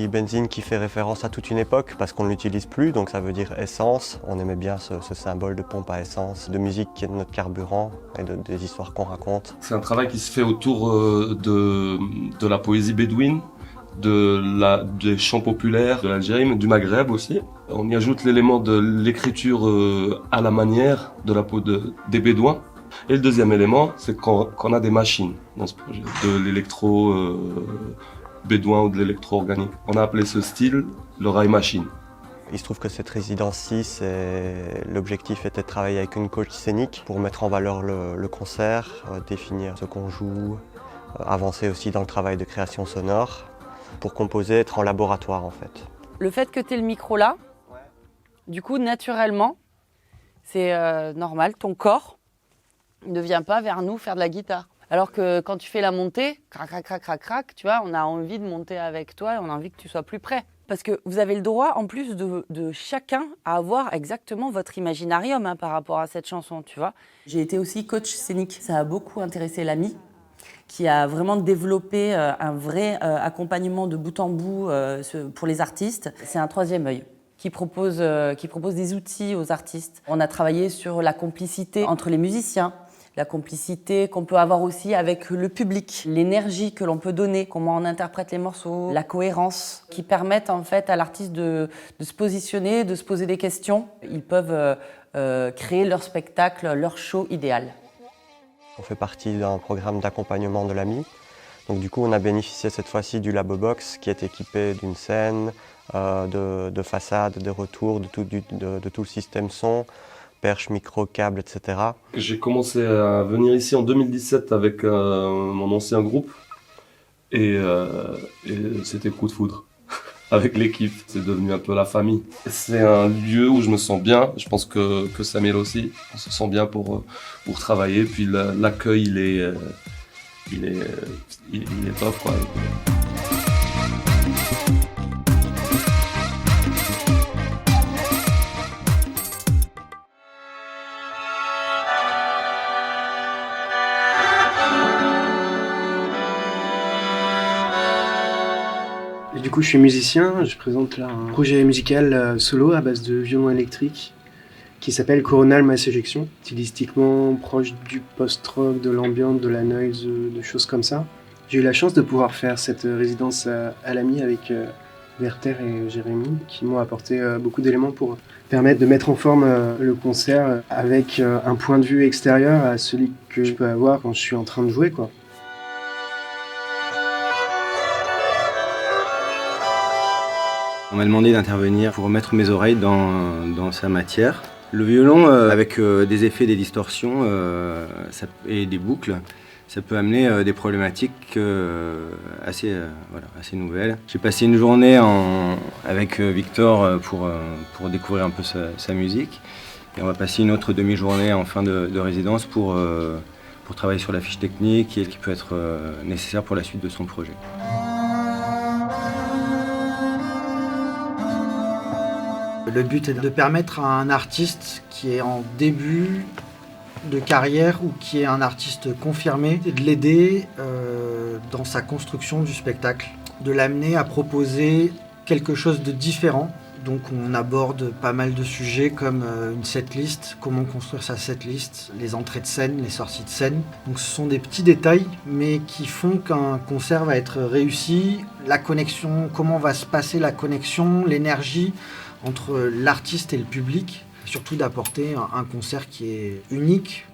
benzine qui fait référence à toute une époque parce qu'on ne l'utilise plus, donc ça veut dire essence. On aimait bien ce symbole de pompe à essence, de musique qui est notre carburant et des histoires qu'on raconte. C'est un travail qui se fait autour de la poésie bédouine, des chants populaires de l'Algérie, mais du Maghreb aussi. On y ajoute l'élément de l'écriture à la manière de la peau des Bédouins. Et le deuxième élément, c'est qu'on a des machines dans ce projet, de l'électro bédouin ou de l'électro organique. On a appelé ce style le rail machine. Il se trouve que cette résidence-ci, l'objectif était de travailler avec une coach scénique pour mettre en valeur le concert, définir ce qu'on joue, avancer aussi dans le travail de création sonore, pour composer, être en laboratoire en fait. Le fait que tu aies le micro là, du coup naturellement, c'est normal, ton corps ne vient pas vers nous faire de la guitare. Alors que quand tu fais la montée, crac, crac, crac, crac, crac, tu vois, on a envie de monter avec toi et on a envie que tu sois plus près. Parce que vous avez le droit, en plus de chacun, à avoir exactement votre imaginarium par rapport à cette chanson, tu vois. J'ai été aussi coach scénique. Ça a beaucoup intéressé l'ami, qui a vraiment développé un vrai accompagnement de bout en bout pour les artistes. C'est un troisième œil qui propose des outils aux artistes. On a travaillé sur la complicité entre les musiciens, la complicité qu'on peut avoir aussi avec le public, l'énergie que l'on peut donner, comment on interprète les morceaux, la cohérence, qui permettent en fait à l'artiste de se positionner, de se poser des questions. Ils peuvent créer leur spectacle, leur show idéal. On fait partie d'un programme d'accompagnement de l'AMI. Donc du coup, on a bénéficié cette fois-ci du Labobox qui est équipé d'une scène, de façade, de retour, de tout le système son, perche, micro, câble, etc. J'ai commencé à venir ici en 2017 avec mon ancien groupe et c'était coup de foudre avec l'équipe. C'est devenu un peu la famille. C'est un lieu où je me sens bien. Je pense que Samuel aussi. On se sent bien pour travailler. Puis l'accueil, il est top, quoi. Et du coup, je suis musicien, je présente là un projet musical solo à base de violon électrique qui s'appelle Coronal Mass Ejection, stylistiquement proche du post-rock, de l'ambiance, de la noise, de choses comme ça. J'ai eu la chance de pouvoir faire cette résidence à l'AMI avec Werther et Jérémy qui m'ont apporté beaucoup d'éléments pour permettre de mettre en forme le concert avec un point de vue extérieur à celui que je peux avoir quand je suis en train de jouer, quoi. On m'a demandé d'intervenir pour mettre mes oreilles dans sa matière. Le violon, avec des effets, des distorsions et des boucles, ça peut amener des problématiques assez nouvelles. J'ai passé une journée avec Victor pour découvrir un peu sa musique. Et on va passer une autre demi-journée en fin de résidence pour travailler sur la fiche technique et ce qui peut être nécessaire pour la suite de son projet. Le but est de permettre à un artiste qui est en début de carrière ou qui est un artiste confirmé, de l'aider dans sa construction du spectacle, de l'amener à proposer quelque chose de différent. Donc on aborde pas mal de sujets comme une setlist, comment construire sa setlist, les entrées de scène, les sorties de scène. Donc ce sont des petits détails mais qui font qu'un concert va être réussi. La connexion, comment va se passer la connexion, l'énergie entre l'artiste et le public. Surtout d'apporter un concert qui est unique